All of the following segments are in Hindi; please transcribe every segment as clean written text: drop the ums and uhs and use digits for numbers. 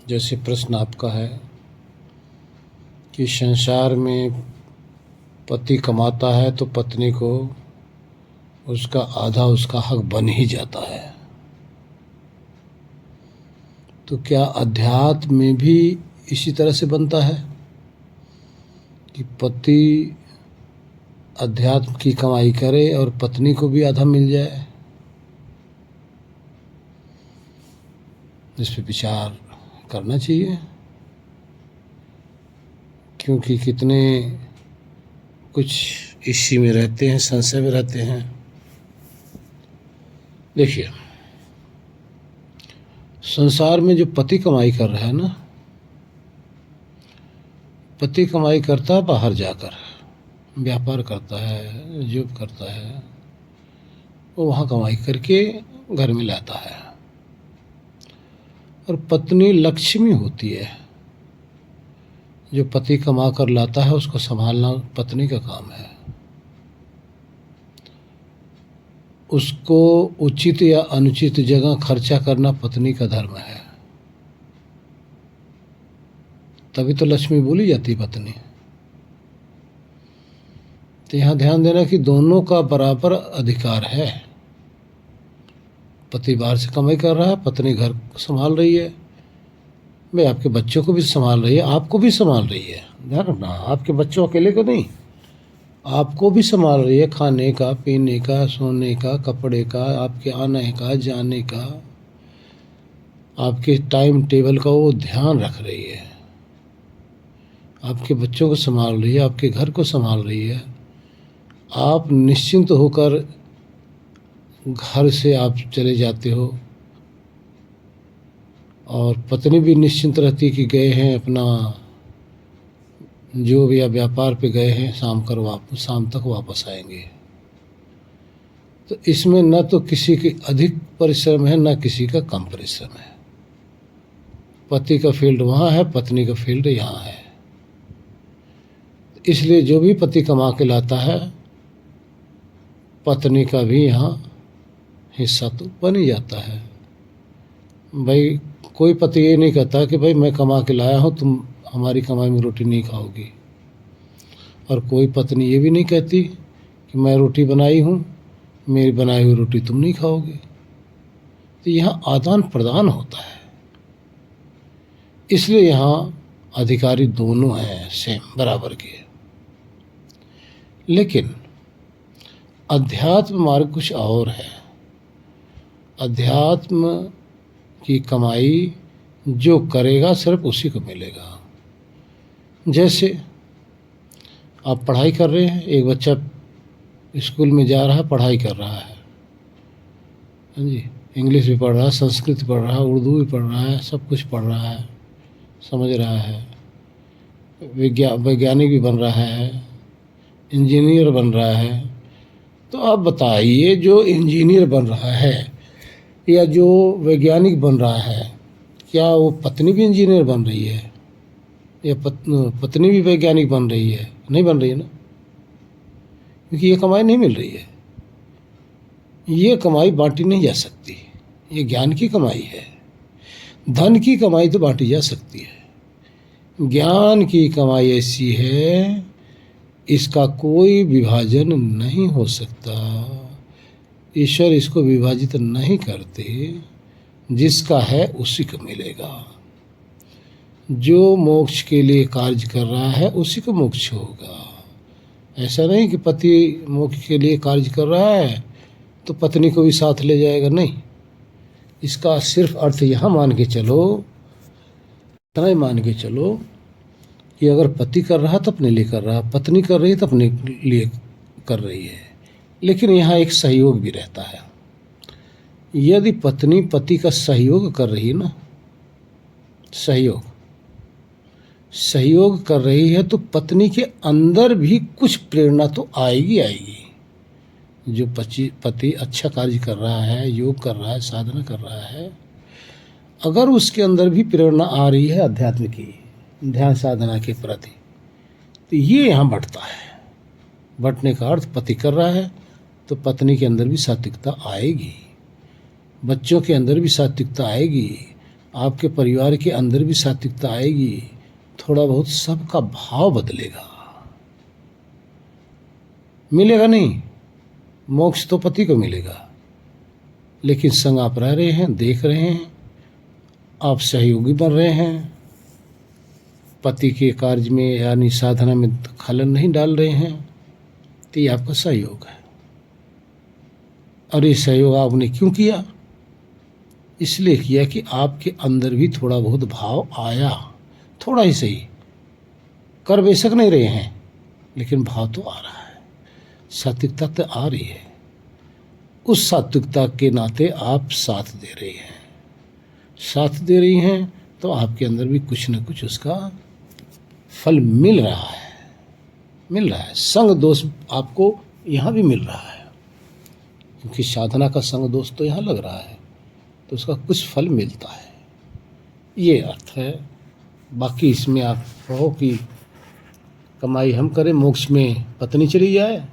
जैसे प्रश्न आपका है कि संसार में पति कमाता है तो पत्नी को उसका आधा उसका हक बन ही जाता है, तो क्या अध्यात्म में भी इसी तरह से बनता है कि पति अध्यात्म की कमाई करे और पत्नी को भी आधा मिल जाए? इस पे विचार करना चाहिए, क्योंकि कितने कुछ इसी में रहते हैं, संशय में रहते हैं। देखिए, संसार में जो पति कमाई कर रहा है ना, पति कमाई करता है बाहर जाकर, व्यापार करता है, जॉब करता है, वो वहाँ कमाई करके घर में लाता है। और पत्नी लक्ष्मी होती है, जो पति कमा कर लाता है उसको संभालना पत्नी का काम है। उसको उचित या अनुचित जगह खर्चा करना पत्नी का धर्म है, तभी तो लक्ष्मी बोली जाती पत्नी। तो यहाँ ध्यान देना कि दोनों का बराबर अधिकार है। पति बाहर से कमाई कर रहा है, पत्नी घर संभाल रही है। भाई आपके बच्चों को भी संभाल रही है, आपको भी संभाल रही है। ध्यान रखना, आपके बच्चों अकेले को नहीं, आपको भी संभाल रही है। खाने का, पीने का, सोने का, कपड़े का, आपके आने का, जाने का, आपके टाइम टेबल का वो ध्यान रख रही है। आपके बच्चों को संभाल रही है, आपके घर को संभाल रही है। आप निश्चिंत होकर घर से आप चले जाते हो और पत्नी भी निश्चिंत रहती कि गए हैं अपना जो भी व्यापार पे गए हैं, शाम तक वापस आएंगे। तो इसमें न तो किसी की अधिक परिश्रम है, न किसी का कम परिश्रम है। पति का फील्ड वहाँ है, पत्नी का फील्ड यहाँ है। इसलिए जो भी पति कमा के लाता है, पत्नी का भी यहाँ हिस्सा तो बन ही जाता है। भाई कोई पति ये नहीं कहता कि भाई मैं कमा के लाया हूँ, तुम हमारी कमाई में रोटी नहीं खाओगी। और कोई पत्नी ये भी नहीं कहती कि मैं रोटी बनाई हूँ, मेरी बनाई हुई रोटी तुम नहीं खाओगे। तो यहाँ आदान प्रदान होता है, इसलिए यहाँ अधिकारी दोनों हैं, सेम बराबर के। लेकिन अध्यात्म मार्ग कुछ और है। अध्यात्म की कमाई जो करेगा सिर्फ उसी को मिलेगा। जैसे आप पढ़ाई कर रहे हैं, एक बच्चा स्कूल में जा रहा है, पढ़ाई कर रहा है, हाँ जी, इंग्लिश भी पढ़ रहा है, संस्कृत भी पढ़ रहा है, उर्दू भी पढ़ रहा है, सब कुछ पढ़ रहा है, समझ रहा है, वैज्ञानिक भी बन रहा है, इंजीनियर बन रहा है। तो आप बताइए, जो इंजीनियर बन रहा है या जो वैज्ञानिक बन रहा है, क्या वो पत्नी भी इंजीनियर बन रही है या पत्नी भी वैज्ञानिक बन रही है? नहीं बन रही है ना, क्योंकि ये कमाई नहीं मिल रही है। ये कमाई बांटी नहीं जा सकती। ये ज्ञान की कमाई है। धन की कमाई तो बांटी जा सकती है, ज्ञान की कमाई ऐसी है, इसका कोई विभाजन नहीं हो सकता। ईश्वर इसको विभाजित नहीं करते, जिसका है उसी को मिलेगा। जो मोक्ष के लिए कार्य कर रहा है उसी को मोक्ष होगा। ऐसा नहीं कि पति मोक्ष के लिए कार्य कर रहा है तो पत्नी को भी साथ ले जाएगा, नहीं। इसका सिर्फ अर्थ यहाँ मान के चलो, इतना ही मान के चलो कि अगर पति कर रहा तो अपने लिए कर रहा, पत्नी कर रही है तो अपने लिए कर रही है। लेकिन यहाँ एक सहयोग भी रहता है। यदि पत्नी पति का सहयोग कर रही है ना, सहयोग कर रही है, तो पत्नी के अंदर भी कुछ प्रेरणा तो आएगी। जो पति अच्छा कार्य कर रहा है, योग कर रहा है, साधना कर रहा है, अगर उसके अंदर भी प्रेरणा आ रही है अध्यात्म की, ध्यान साधना के प्रति, तो ये यहाँ बढ़ता है। बढ़ने का अर्थ पति कर रहा है तो पत्नी के अंदर भी सात्विकता आएगी, बच्चों के अंदर भी सात्विकता आएगी, आपके परिवार के अंदर भी सात्विकता आएगी, थोड़ा बहुत सबका भाव बदलेगा। मिलेगा नहीं, मोक्ष तो पति को मिलेगा, लेकिन संग आप रह रहे हैं, देख रहे हैं, आप सहयोगी बन रहे हैं, पति के कार्य में यानी साधना में खलल नहीं डाल रहे हैं, तो ये आपका सहयोग है। और ये सहयोग आपने क्यों किया? इसलिए किया कि आपके अंदर भी थोड़ा बहुत भाव आया, थोड़ा ही सही, कर बेशक नहीं रहे हैं, लेकिन भाव तो आ रहा है, सात्विकता तो आ रही है। उस सात्विकता के नाते आप साथ दे रही हैं, साथ दे रही हैं, तो आपके अंदर भी कुछ न कुछ उसका फल मिल रहा है, मिल रहा है। संग दोष आपको यहाँ भी मिल रहा है, क्योंकि साधना का संग दोष तो यहाँ लग रहा है, तो उसका कुछ फल मिलता है, ये अर्थ है। बाकी इसमें आप कहो कि कमाई हम करें, मोक्ष में पत्नी चली जाए,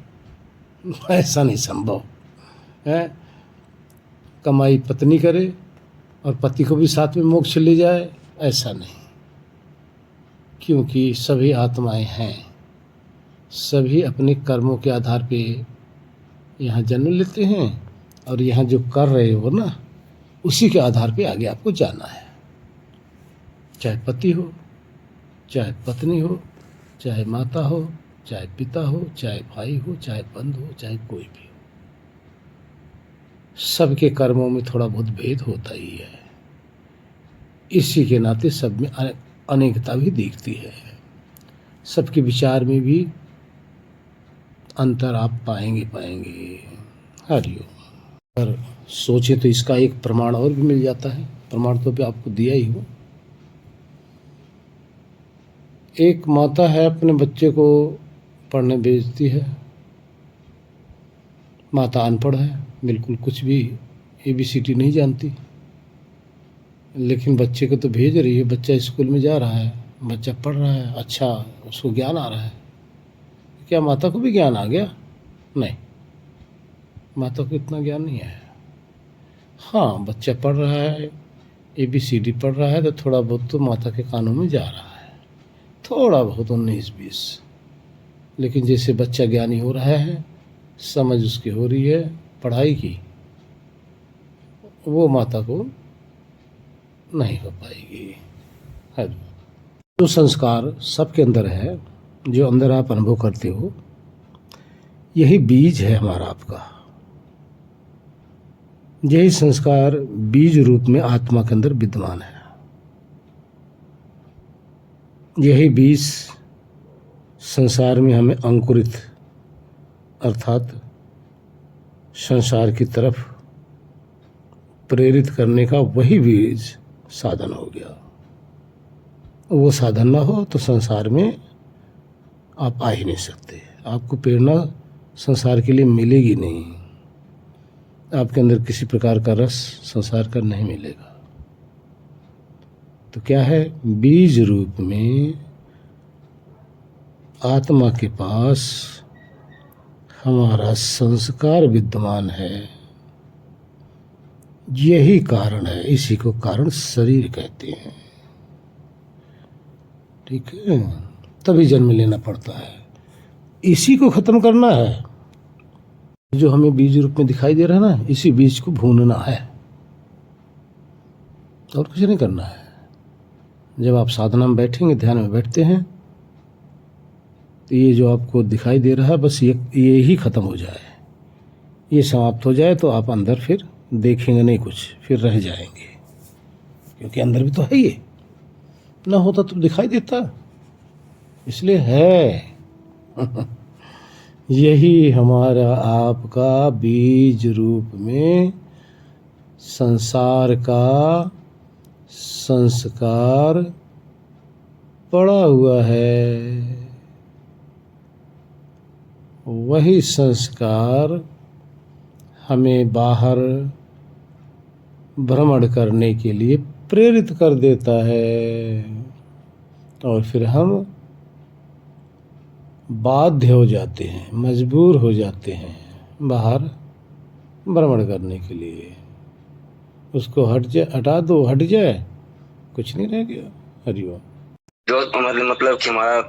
ऐसा नहीं संभव है। कमाई पत्नी करे और पति को भी साथ में मोक्ष ले जाए, ऐसा नहीं, क्योंकि सभी आत्माएं हैं, सभी अपने कर्मों के आधार पे यहाँ जन्म लेते हैं, और यहाँ जो कर रहे हो ना, उसी के आधार पे आगे आपको जाना है। चाहे पति हो, चाहे पत्नी हो, चाहे माता हो, चाहे पिता हो, चाहे भाई हो, चाहे बंधु हो, चाहे कोई भी हो, सबके कर्मों में थोड़ा बहुत भेद होता ही है। इसी के नाते सब में अनेकता भी दिखती है, सबके विचार में भी अंतर आप पाएंगे। हरिओम। अगर सोचे तो इसका एक प्रमाण और भी मिल जाता है, प्रमाण तो भी आपको दिया ही हो। एक माता है, अपने बच्चे को पढ़ने भेजती है, माता अनपढ़ है, बिल्कुल कुछ भी ABCD नहीं जानती, लेकिन बच्चे को तो भेज रही है, बच्चा स्कूल में जा रहा है, बच्चा पढ़ रहा है, अच्छा उसको ज्ञान आ रहा है। क्या माता को भी ज्ञान आ गया? नहीं, माता को इतना ज्ञान नहीं है। हाँ, बच्चा पढ़ रहा है, ABCD पढ़ रहा है, तो थोड़ा बहुत तो माता के कानों में जा रहा है, थोड़ा बहुत 19-20, लेकिन जैसे बच्चा ज्ञानी हो रहा है, समझ उसकी हो रही है पढ़ाई की, वो माता को नहीं हो पाएगी। है जो संस्कार सबके अंदर है, जो अंदर आप अनुभव करते हो, यही बीज है हमारा, आपका यही संस्कार बीज रूप में आत्मा के अंदर विद्यमान है। यही बीज संसार में हमें अंकुरित अर्थात संसार की तरफ प्रेरित करने का वही बीज साधन हो गया। वो साधन ना हो तो संसार में आप आ ही नहीं सकते, आपको प्रेरणा संसार के लिए मिलेगी नहीं, आपके अंदर किसी प्रकार का रस संसार का नहीं मिलेगा। तो क्या है, बीज रूप में आत्मा के पास हमारा संस्कार विद्यमान है, यही कारण है, इसी को कारण शरीर कहते हैं। ठीक है, तभी जन्म लेना पड़ता है, इसी को खत्म करना है। जो हमें बीज रूप में दिखाई दे रहा है ना, इसी बीज को भूनना है, और कुछ नहीं करना है। जब आप साधना में बैठेंगे, ध्यान में बैठते हैं, तो ये जो आपको दिखाई दे रहा है, बस ये ही खत्म हो जाए, ये समाप्त हो जाए, तो आप अंदर फिर देखेंगे नहीं कुछ, फिर रह जाएंगे, क्योंकि अंदर भी तो है, ये ना होता तो दिखाई देता, इसलिए है। यही हमारा आपका बीज रूप में संसार का संस्कार पड़ा हुआ है। वही संस्कार हमें बाहर भ्रमण करने के लिए प्रेरित कर देता है, और फिर हम बाध्य हो जाते हैं, मजबूर हो जाते हैं बाहर भ्रमण करने के लिए। उसको हटा दो, हट जाए कुछ नहीं रह गया। हरिओम। जो मतलब कि हमारा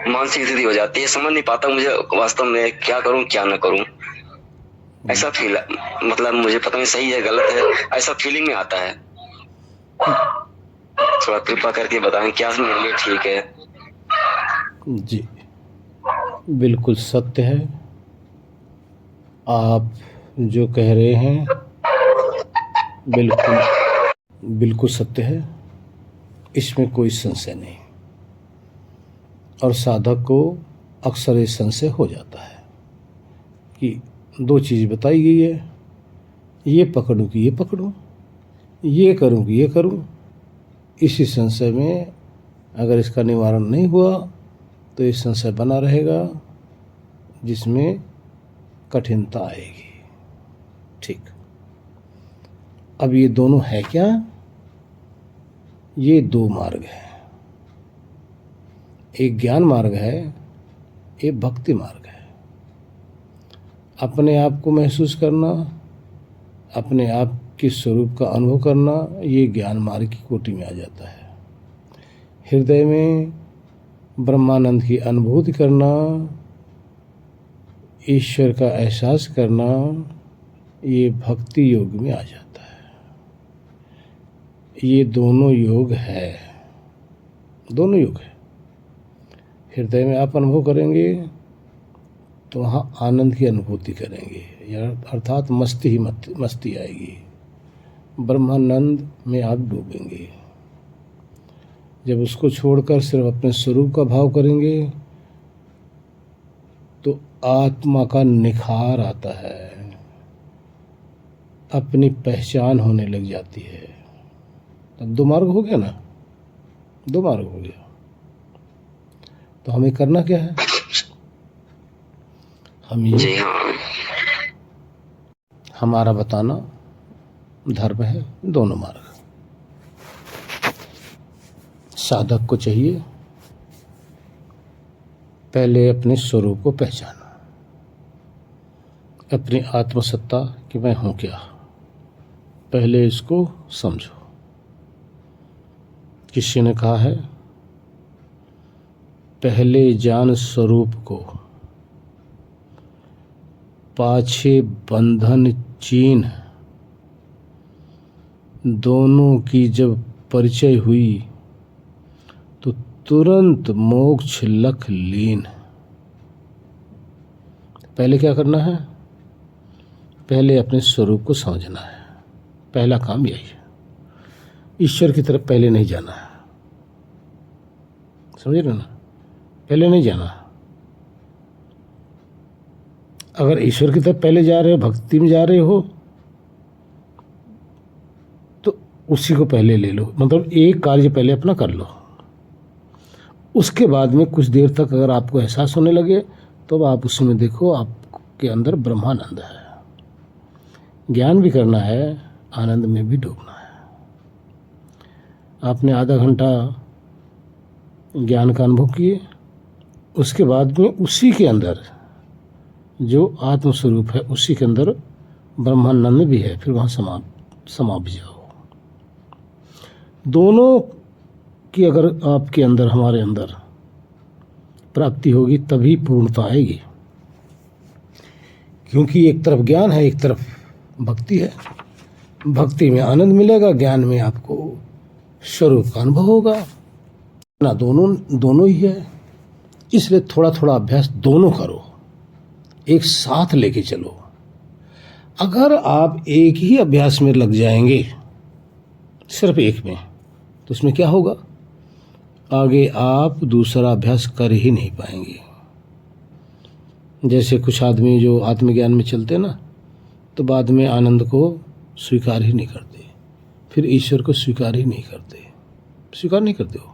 मानसिक स्थिति हो जाती है, समझ नहीं पाता मुझे वास्तव में क्या करूं क्या ना करूं। ऐसा फील, मतलब मुझे पता नहीं सही है गलत है, ऐसा फीलिंग में आता है। थोड़ा कृपा करके बताएं क्या मेरे लिए ठीक है। जी, बिल्कुल सत्य है। आप जो कह रहे हैं बिल्कुल बिल्कुल सत्य है, इसमें कोई संशय नहीं। और साधक को अक्सर ये संशय हो जाता है कि दो चीज़ बताई गई है, ये पकड़ूं कि ये पकड़ूं, ये करूं कि ये करूं। इसी संशय में अगर इसका निवारण नहीं हुआ तो ये संशय बना रहेगा, जिसमें कठिनता आएगी। ठीक, अब ये दोनों है क्या? ये दो मार्ग हैं, एक ज्ञान मार्ग है, एक भक्ति मार्ग है। अपने आप को महसूस करना, अपने आप के स्वरूप का अनुभव करना, ये ज्ञान मार्ग की कोटि में आ जाता है। हृदय में ब्रह्मानंद की अनुभूति करना, ईश्वर का एहसास करना, ये भक्ति योग में आ जाता है। ये दोनों योग है, दोनों योग है। हृदय में आप अनुभव करेंगे तो वहाँ आनंद की अनुभूति करेंगे, या अर्थात मस्ती ही मस्ती आएगी, ब्रह्मानंद में आप डूबेंगे। जब उसको छोड़कर सिर्फ अपने स्वरूप का भाव करेंगे तो आत्मा का निखार आता है, अपनी पहचान होने लग जाती है। तब दो मार्ग हो गया ना, दो मार्ग हो गया। तो हमें करना क्या है? हम ये हमारा बताना धर्म है, दोनों मार्ग। साधक को चाहिए पहले अपने स्वरूप को पहचाना, अपनी आत्मसत्ता कि मैं हूँ क्या, पहले इसको समझो। किसी ने कहा है, पहले जान स्वरूप को, पाछे बंधन चीन। दोनों की जब परिचय हुई तो तुरंत मोक्ष लख लीन। पहले क्या करना है? पहले अपने स्वरूप को समझना है। पहला काम यही है। ईश्वर की तरफ पहले नहीं जाना है, समझ रहे ना? पहले नहीं जाना। अगर ईश्वर की तरफ पहले जा रहे हो, भक्ति में जा रहे हो, तो उसी को पहले ले लो। मतलब एक कार्य पहले अपना कर लो, उसके बाद में कुछ देर तक अगर आपको एहसास होने लगे तो आप उसमें देखो आपके अंदर ब्रह्मानंद है। ज्ञान भी करना है, आनंद में भी डूबना है। आपने आधा घंटा ज्ञान का अनुभव किए, उसके बाद में उसी के अंदर जो आत्मस्वरूप है, उसी के अंदर ब्रह्मानंद भी है, फिर वहाँ समा भी जाओ। दोनों की अगर आपके अंदर, हमारे अंदर प्राप्ति होगी तभी पूर्णता आएगी। क्योंकि एक तरफ ज्ञान है, एक तरफ भक्ति है। भक्ति में आनंद मिलेगा, ज्ञान में आपको स्वरूप का अनुभव होगा ना। दोनों ही है। इसलिए थोड़ा थोड़ा अभ्यास दोनों करो, एक साथ लेके चलो। अगर आप एक ही अभ्यास में लग जाएंगे, सिर्फ एक में, तो उसमें क्या होगा? आगे आप दूसरा अभ्यास कर ही नहीं पाएंगे। जैसे कुछ आदमी जो आत्मज्ञान में चलते ना, तो बाद में आनंद को स्वीकार ही नहीं करते, फिर ईश्वर को स्वीकार ही नहीं करते। स्वीकार नहीं करते हो,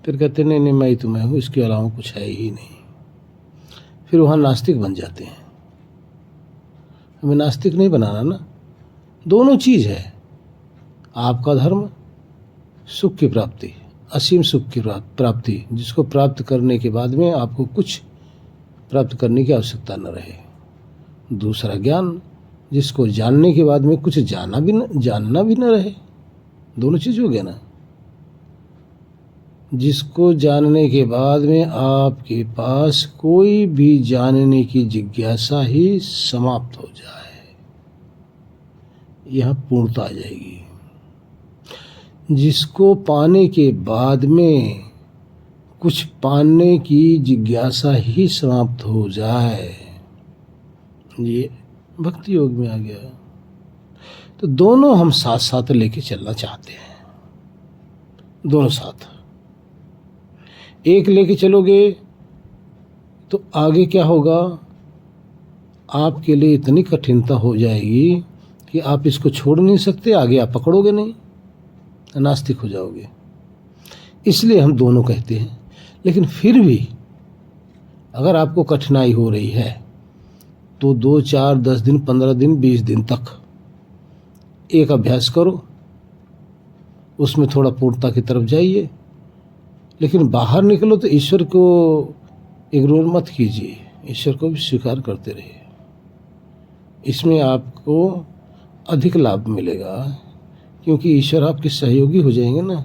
फिर कहते नहीं मैं ही तो मैं हूँ, इसके अलावा कुछ है ही नहीं। फिर वहाँ नास्तिक बन जाते हैं। हमें नास्तिक नहीं बनाना ना। दोनों चीज़ है। आपका धर्म सुख की प्राप्ति, असीम सुख की प्राप्ति, जिसको प्राप्त करने के बाद में आपको कुछ प्राप्त करने की आवश्यकता न रहे। दूसरा ज्ञान, जिसको जानने के बाद में कुछ जानना भी न रहे। दोनों चीज़ हो गया ना। जिसको जानने के बाद में आपके पास कोई भी जानने की जिज्ञासा ही समाप्त हो जाए, यह पूर्णता आ जाएगी। जिसको पाने के बाद में कुछ पाने की जिज्ञासा ही समाप्त हो जाए, ये भक्ति योग में आ गया। तो दोनों हम साथ साथ लेके चलना चाहते हैं, दोनों साथ। एक लेके चलोगे तो आगे क्या होगा, आपके लिए इतनी कठिनता हो जाएगी कि आप इसको छोड़ नहीं सकते, आगे आप पकड़ोगे नहीं, नास्तिक हो जाओगे। इसलिए हम दोनों कहते हैं। लेकिन फिर भी अगर आपको कठिनाई हो रही है तो 2, 4, 10 दिन, 15 दिन, 20 दिन तक एक अभ्यास करो, उसमें थोड़ा पूर्णता की तरफ जाइए। लेकिन बाहर निकलो तो ईश्वर को इग्नोर मत कीजिए, ईश्वर को भी स्वीकार करते रहिए। इसमें आपको अधिक लाभ मिलेगा, क्योंकि ईश्वर आपके सहयोगी हो जाएंगे ना।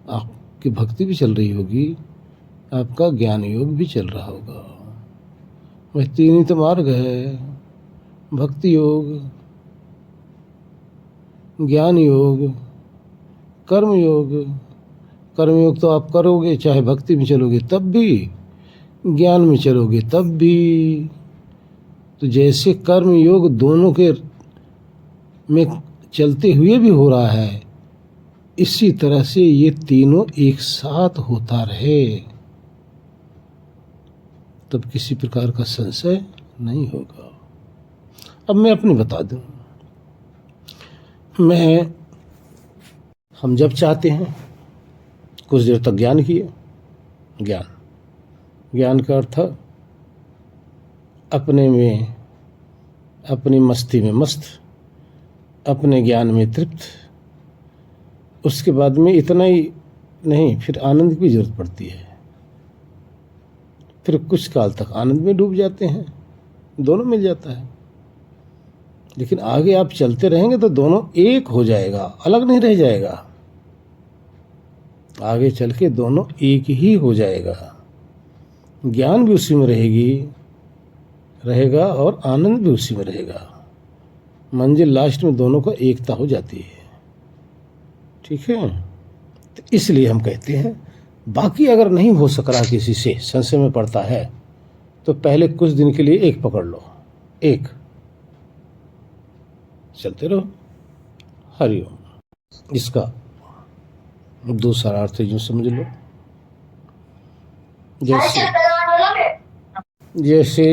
आपकी भक्ति भी चल रही होगी, आपका ज्ञान योग भी चल रहा होगा। वह 3 ही तो मार्ग है, भक्ति योग, ज्ञान योग, कर्म योग। कर्म योग तो आप करोगे, चाहे भक्ति में चलोगे तब भी, ज्ञान में चलोगे तब भी। तो जैसे कर्म योग दोनों के में चलते हुए भी हो रहा है, इसी तरह से ये तीनों एक साथ होता रहे, तब किसी प्रकार का संशय नहीं होगा। अब मैं अपनी बता दूं, हम जब चाहते हैं कुछ देर तक ज्ञान किए, ज्ञान का अर्थ अपने में, अपनी मस्ती में मस्त, अपने ज्ञान में तृप्त। उसके बाद में इतना ही नहीं, फिर आनंद की जरूरत पड़ती है। फिर कुछ काल तक आनंद में डूब जाते हैं, दोनों मिल जाता है। लेकिन आगे आप चलते रहेंगे तो दोनों एक हो जाएगा, अलग नहीं रह जाएगा। आगे चल के दोनों एक ही हो जाएगा, ज्ञान भी उसी में रहेगा और आनंद भी उसी में रहेगा। मंजिल लास्ट में दोनों का एकता हो जाती है। ठीक है, तो इसलिए हम कहते हैं, बाकी अगर नहीं हो सक रहा, किसी से संशय में पड़ता है, तो पहले कुछ दिन के लिए एक पकड़ लो, एक चलते रहो। हरिओम। इसका दूसरा अर्थ यूं समझ लो, जैसे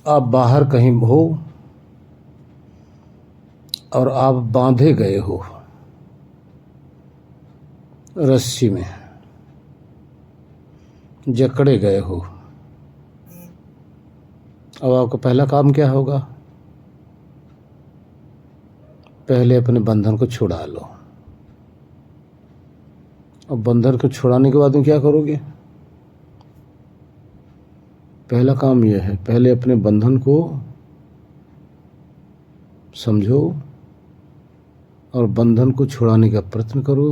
आप बाहर कहीं हो और आप बांधे गए हो रस्सी में, जकड़े गए हो। अब आपका पहला काम क्या होगा, पहले अपने बंधन को छुड़ा लो। अब बंधन को छुड़ाने के बाद में क्या करोगे, पहला काम यह है, पहले अपने बंधन को समझो और बंधन को छुड़ाने का प्रयत्न करो।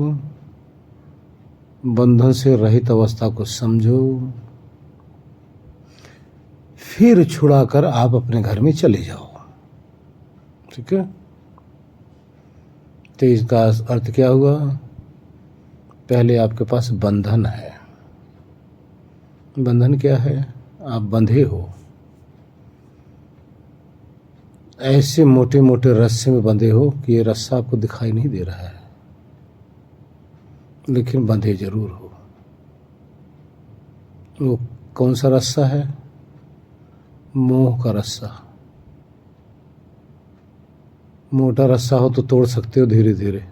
बंधन से रहित अवस्था को समझो, फिर छुड़ाकर आप अपने घर में चले जाओ। ठीक है, तो इसका अर्थ क्या हुआ, पहले आपके पास बंधन है। बंधन क्या है, आप बंधे हो, ऐसे मोटे मोटे रस्से में बंधे हो कि ये रस्सा आपको दिखाई नहीं दे रहा है, लेकिन बंधे जरूर हो। वो कौन सा रस्सा है, मोह का रस्सा। मोटा रस्सा हो तो तोड़ सकते हो धीरे धीरे,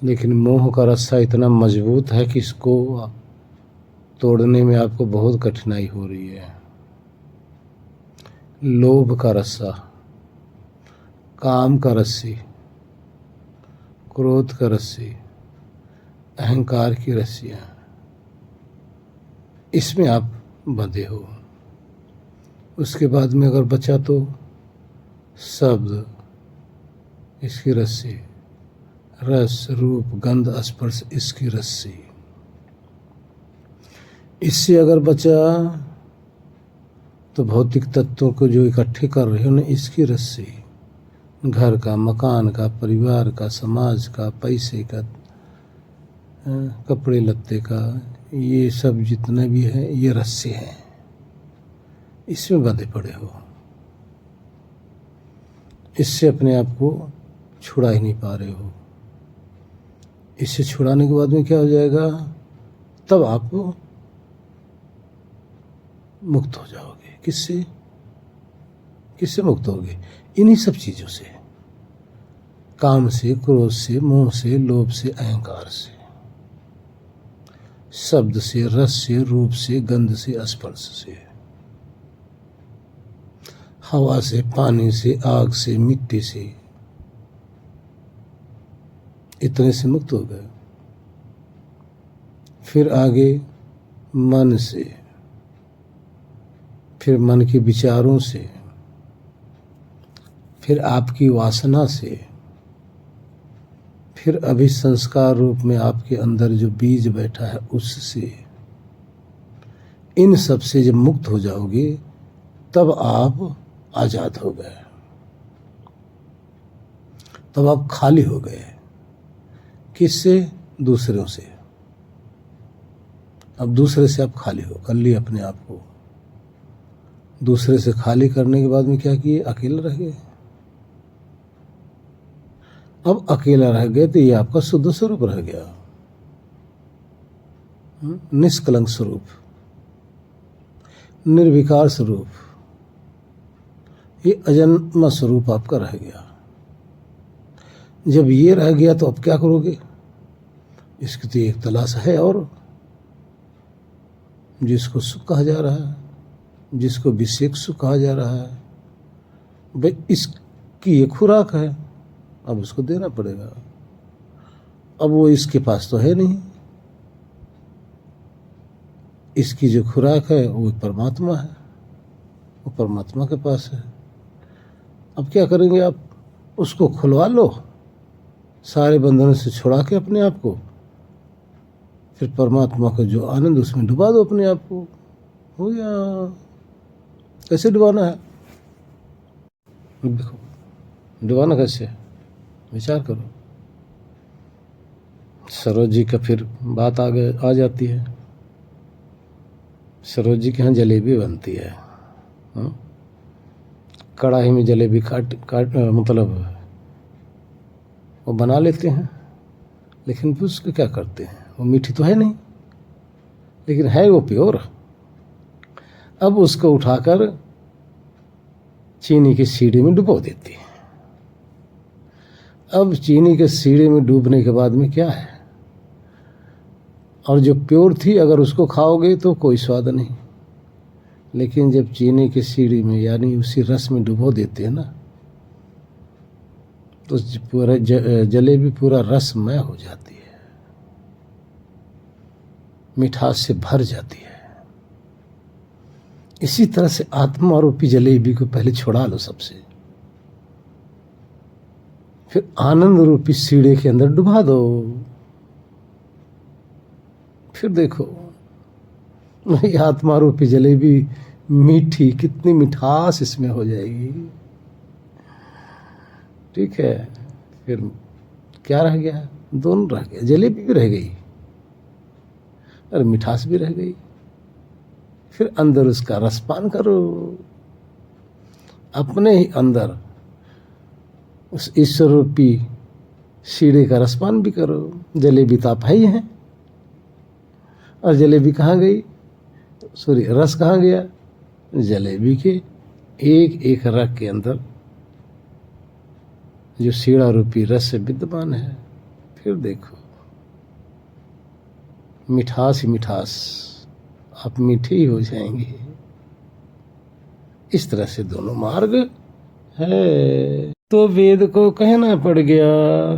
लेकिन मोह का रस्सा इतना मजबूत है कि इसको तोड़ने में आपको बहुत कठिनाई हो रही है। लोभ का रस्सा, काम का रस्सी, क्रोध का रस्सी, अहंकार की रस्सियां, इसमें आप बंधे हो। उसके बाद में अगर बचा तो शब्द, इसकी रस्सी, रस रूप गंध स्पर्श इसकी रस्सी। इससे अगर बचा तो भौतिक तत्वों को जो इकट्ठे कर रहे हो ना, इसकी रस्सी, घर का, मकान का, परिवार का, समाज का, पैसे का, कपड़े लत्ते का, ये सब जितने भी है ये रस्सी हैं, इसमें बंधे पड़े हो। इससे अपने आप को छुड़ा ही नहीं पा रहे हो। इससे छुड़ाने के बाद में क्या हो जाएगा, तब आप मुक्त हो जाओगे। किससे किससे मुक्त होगे? इन्हीं सब चीजों से, काम से, क्रोध से, मोह से, लोभ से, अहंकार से, शब्द से, रस से, रूप से, गंध से, स्पर्श से, हवा से, पानी से, आग से, मिट्टी से, इतने से मुक्त हो गए। फिर आगे मन से, फिर मन के विचारों से, फिर आपकी वासना से, फिर अभी संस्कार रूप में आपके अंदर जो बीज बैठा है उससे, इन सब से जब मुक्त हो जाओगे तब आप आजाद हो गए, तब आप खाली हो गए। किससे? दूसरों से। अब दूसरे से आप खाली हो कर लिए अपने आप को। दूसरे से खाली करने के बाद में क्या किए? अकेला रह गए। अब अकेला रह गए तो ये आपका शुद्ध स्वरूप रह गया, निष्कलंक स्वरूप, निर्विकार स्वरूप, ये अजन्मा स्वरूप आपका रह गया। जब ये रह गया तो अब क्या करोगे? इसकी तो एक तलाश है, और जिसको सुख कहा जा रहा है, जिसको विषेक सुख कहा जा रहा है, भाई इसकी ये खुराक है, अब उसको देना पड़ेगा। अब वो इसके पास तो है नहीं, इसकी जो खुराक है वो परमात्मा है, वो परमात्मा के पास है। अब क्या करेंगे आप? उसको खुलवा लो, सारे बंधनों से छुड़ा के अपने आप को, फिर परमात्मा का जो आनंद उसमें डुबा दो अपने आप को। हो गया। कैसे डुबाना है? देखो डुबाना कैसे, विचार करो। सरोज जी का फिर बात आगे आ जाती है। सरोज जी के यहाँ जलेबी बनती है, कढ़ाई में जलेबी काट मतलब वो बना लेते हैं, लेकिन फिर उसको क्या करते हैं? वो मीठी तो है नहीं, लेकिन है वो प्योर। अब उसको उठाकर चीनी की सीढ़ी में डुबो देती है। अब चीनी के सीढ़ी में डूबने के बाद में क्या है? और जो प्योर थी अगर उसको खाओगे तो कोई स्वाद नहीं, लेकिन जब चीनी की सीढ़ी में यानी उसी रस में डुबो देते हैं ना, तो पूरा जलेबी पूरा रसमय हो जाती है, मिठास से भर जाती है। इसी तरह से आत्मा रूपी जलेबी को पहले छुड़ा लो सबसे, फिर आनंद रूपी सीढ़े के अंदर डुबा दो। फिर देखो ये आत्मा रूपी जलेबी मीठी, कितनी मिठास इसमें हो जाएगी। ठीक है, फिर क्या रह गया? दोनों रह गया, जलेबी भी रह गई और मिठास भी रह गई। फिर अंदर उसका रसपान करो, अपने ही अंदर उस ईश्वर रूपी शीरे का रसपान भी करो। जलेबी तो आप है ही हैं, और जलेबी कहाँ गई? सॉरी, रस कहाँ गया? जलेबी के एक एक रग के अंदर जो शीड़ा रूपी रस से विद्यमान है। फिर देखो मिठास ही मिठास, आप मीठे ही हो जाएंगे। इस तरह से दोनों मार्ग है। तो वेद को कहना पड़ गया,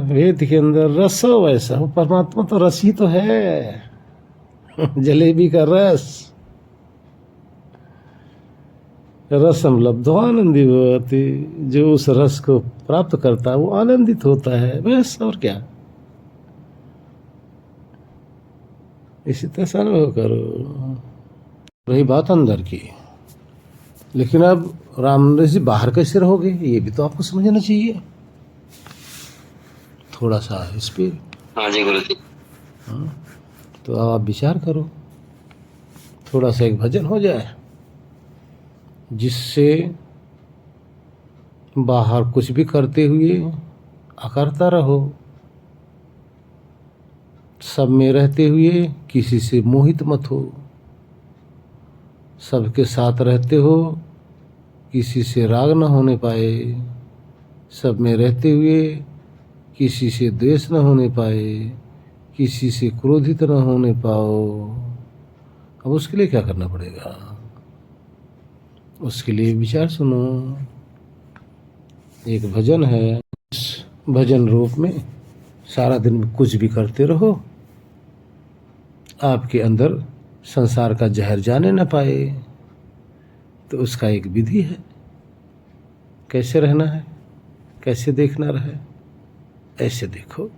वेद के अंदर रस वैसा हो, परमात्मा तो रस ही तो है, जलेबी का रस। रसम लब्धो आनंदी भवति, जो उस रस को प्राप्त करता है वो आनंदित होता है, बस। और क्या? इसी तरह से अनुभव करो। रही बात अंदर की, लेकिन अब रामनरेश जी बाहर कैसे रहोगे, ये भी तो आपको समझना चाहिए थोड़ा सा इस पे। हाँ जी गुरु जी। तो अब आप विचार करो, थोड़ा सा एक भजन हो जाए जिससे बाहर कुछ भी करते हुए अकरता रहो, सब में रहते हुए किसी से मोहित मत हो, सबके साथ रहते हो किसी से राग न होने पाए, सब में रहते हुए किसी से द्वेष न होने पाए, किसी से क्रोधित न होने पाओ। अब उसके लिए क्या करना पड़ेगा, उसके लिए विचार सुनो। एक भजन है, इस भजन रूप में सारा दिन कुछ भी करते रहो, आपके अंदर संसार का जहर जाने न पाए। तो उसका एक विधि है, कैसे रहना है, कैसे देखना रहे, ऐसे देखो।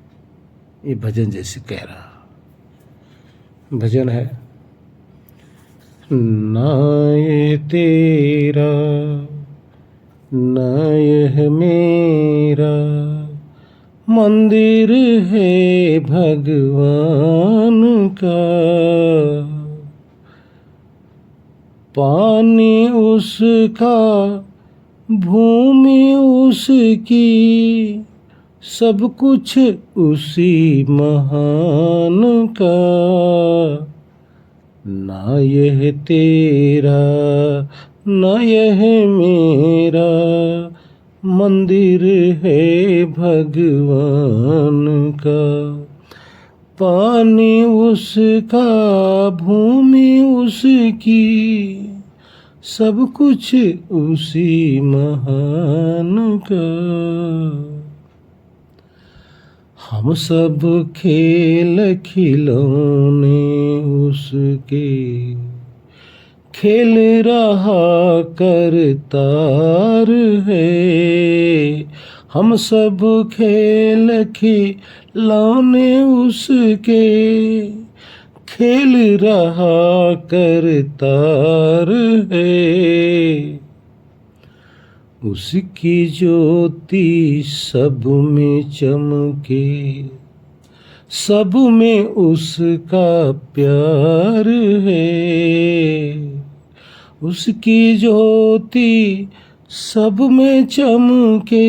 ये भजन जैसे कह रहा भजन है, ना ये तेरा ना यह मेरा मंदिर है भगवान का, पानी उसका भूमि उसकी सब कुछ उसी महान का, ना यह तेरा ना यह मेरा मंदिर है भगवान का, पानी उसका भूमि उसकी सब कुछ उसी महान का। हम सब खेल खिलौने उसके खेल रहा करतार है, हम सब खेल खिलौने उसके खेल रहा करतार है, उसकी ज्योति सब में चमके सब में उसका प्यार है, उसकी ज्योति सब में चमके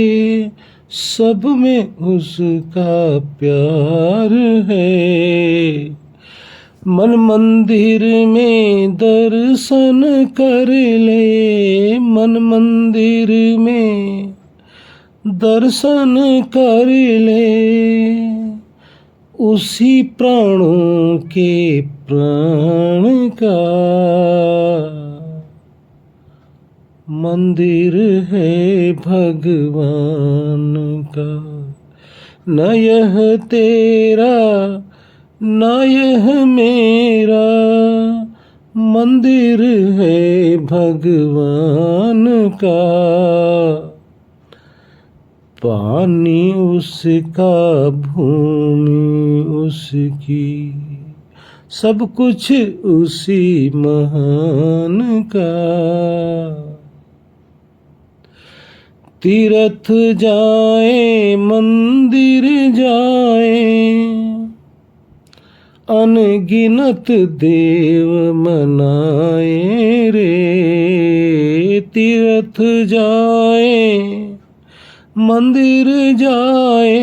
सब में उसका प्यार है, मन मंदिर में दर्शन कर ले, मन मंदिर में दर्शन कर ले, उसी प्राणों के प्राण का मंदिर है भगवान का, न यह तेरा ना यह मेरा मंदिर है भगवान का, पानी उसका भूमि उसकी सब कुछ उसी महान का, तीर्थ जाए मंदिर जाए अनगिनत देव मनाए रे, तीर्थ जाए मंदिर जाए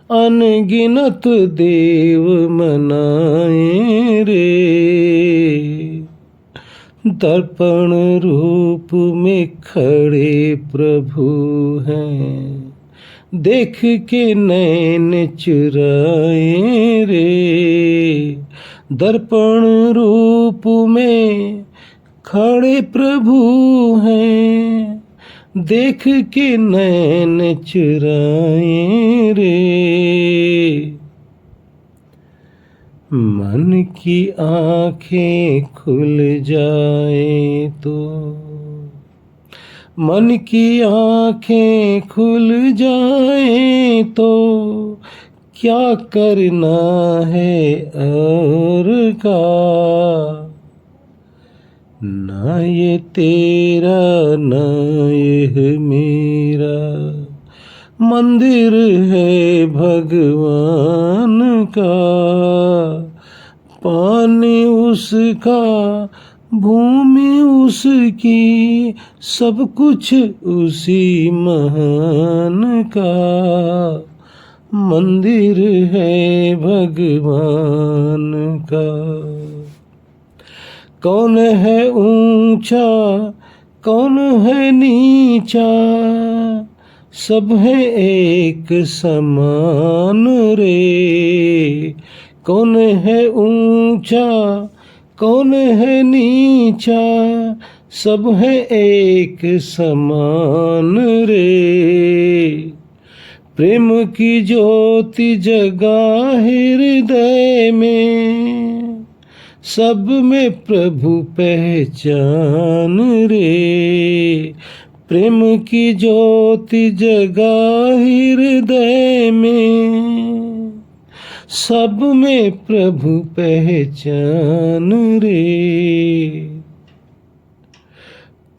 अनगिनत देव मनाए रे, दर्पण रूप में खड़े प्रभु हैं देख के नैन चुराए रे, दर्पण रूप में खड़े प्रभु हैं देख के नैन चुराए रे, मन की आँखें खुल जाए तो मन की आँखें खुल जाए तो क्या करना है और का, ना ये तेरा ना ये मेरा, मंदिर है भगवान का, पानी उसका भूमि उसकी, सब कुछ उसी महान का, मंदिर है भगवान का। कौन है ऊंचा कौन है नीचा, सब है एक समान रे, कौन है ऊंचा कौन है नीचा, सब है एक समान रे, प्रेम की ज्योति जगा हृदय में, सब में प्रभु पहचान रे, प्रेम की ज्योति जगा हृदय में, सब में प्रभु पहचान रे,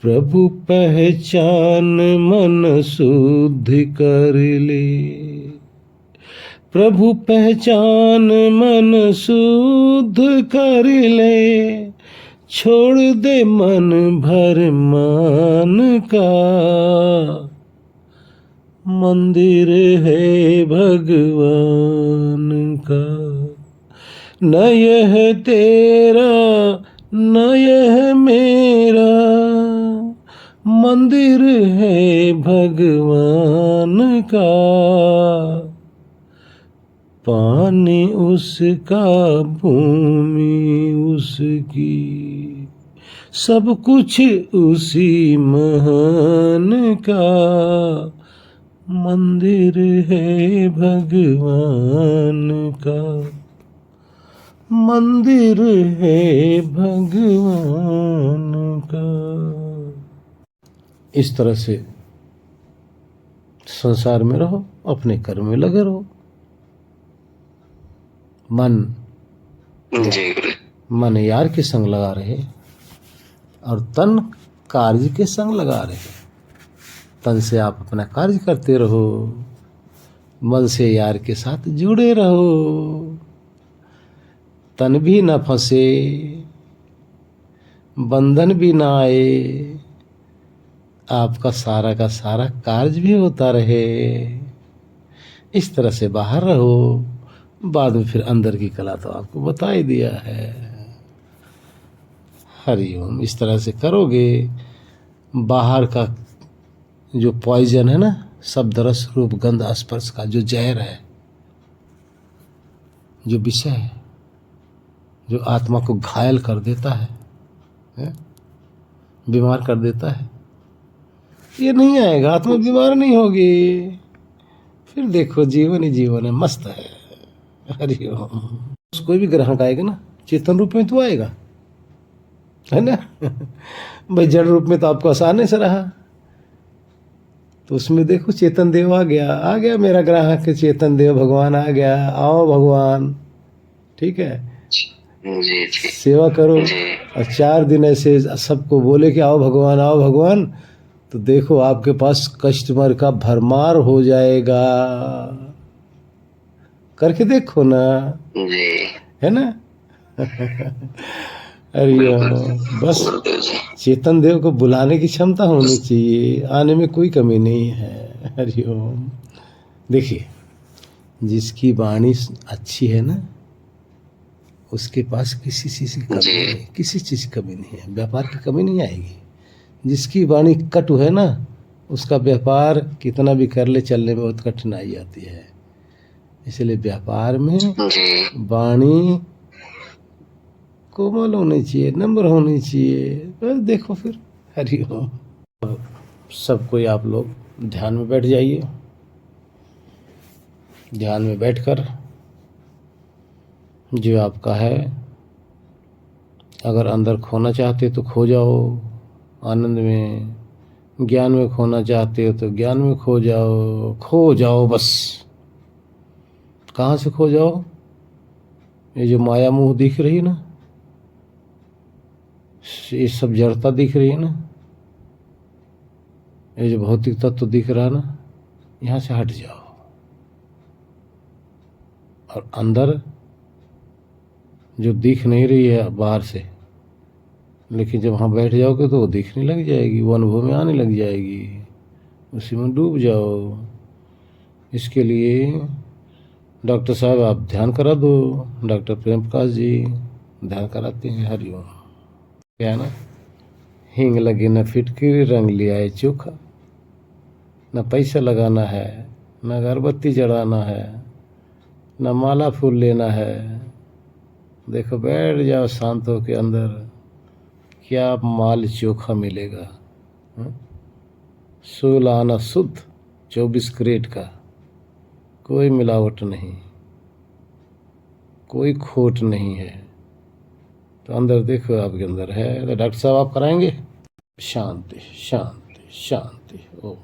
प्रभु पहचान मन शुद्ध कर ले, प्रभु पहचान मन शुद्ध कर ले, छोड़ दे मन भर मान का, मंदिर है भगवान का, न यह तेरा न यह मेरा, मंदिर है भगवान का, पानी उसका भूमि उसकी, सब कुछ उसी महान का, मंदिर है भगवान का, मंदिर है भगवान का। इस तरह से संसार में रहो, अपने कर्म में लगे रहो। मन यार के संग लगा रहे और तन कार्य के संग लगा रहे। तन से आप अपना कार्य करते रहो, मन से यार के साथ जुड़े रहो, तन भी न फंसे, बंधन भी ना आए, आपका सारा का सारा कार्य भी होता रहे। इस तरह से बाहर रहो, बाद में फिर अंदर की कला तो आपको बता ही दिया है। हरिओम। इस तरह से करोगे, बाहर का जो पॉइजन है ना, शब्द रस रूप गंध स्पर्श का जो जहर है, जो विषय है, जो आत्मा को घायल कर देता है, बीमार कर देता है, ये नहीं आएगा। आत्मा बीमार नहीं होगी। फिर देखो जीवन ही जीवन है, मस्त है। हरिओम। कोई भी ग्राहक आएगा ना, चेतन रूप में तो आएगा, है ना। भाई जड़ रूप में तो आपको आसानी से रहा, तो उसमें देखो चेतन देव आ गया मेरा ग्राहक, चेतन देव भगवान आ गया। आओ भगवान, ठीक है, सेवा करो। और 4 दिन ऐसे सबको बोले कि आओ भगवान, तो देखो आपके पास कस्टमर का भरमार हो जाएगा। करके देखो ना, है ना। अरे बस चेतन देव को बुलाने की क्षमता होनी चाहिए, आने में कोई कमी नहीं है। हरिओम। देखिए, जिसकी वाणी अच्छी है ना, उसके पास किसी चीज़ की कमी नहीं, किसी चीज़ की कमी नहीं है, व्यापार की कमी नहीं आएगी। जिसकी वाणी कटु है ना, उसका व्यापार कितना भी कर ले, चलने में बहुत कठिनाई आती है। इसलिए व्यापार में वाणी कोमल होनी चाहिए, नम्र होनी चाहिए। बस देखो फिर। हरिओम। सब कोई आप लोग ध्यान में बैठ जाइए। ध्यान में बैठकर जो आपका है, अगर अंदर खोना चाहते तो खो जाओ आनंद में, ज्ञान में खोना चाहते हो तो ज्ञान में खो जाओ बस। कहाँ से खो जाओ? ये जो माया मुँह दिख रही ना, ये सब जड़ता दिख रही है ना, ये जो भौतिक तत्व दिख रहा है ना, यहाँ से हट जाओ और अंदर जो दिख नहीं रही है बाहर से, लेकिन जब वहाँ बैठ जाओगे तो वो दिखने लग जाएगी, वो अनुभव में आने लग जाएगी, उसी में डूब जाओ। इसके लिए डॉक्टर साहब आप ध्यान करा दो। डॉक्टर प्रेम प्रकाश जी ध्यान कराते हैं। हरिओम। क्या है ना, हींग लगी न फिटकिरी, रंग लिया है चोखा, न पैसा लगाना है, न अगरबत्ती जलाना है, न माला फूल लेना है। देखो बैठ जाओ शांत हो के अंदर, क्या माल चोखा मिलेगा। 16 आना शुद्ध, 24 कैरेट का, कोई मिलावट नहीं, कोई खोट नहीं है। तो अंदर देखो आपके अंदर है। तो डॉक्टर साहब आप कराएंगे? शांति शांति शांति। ओ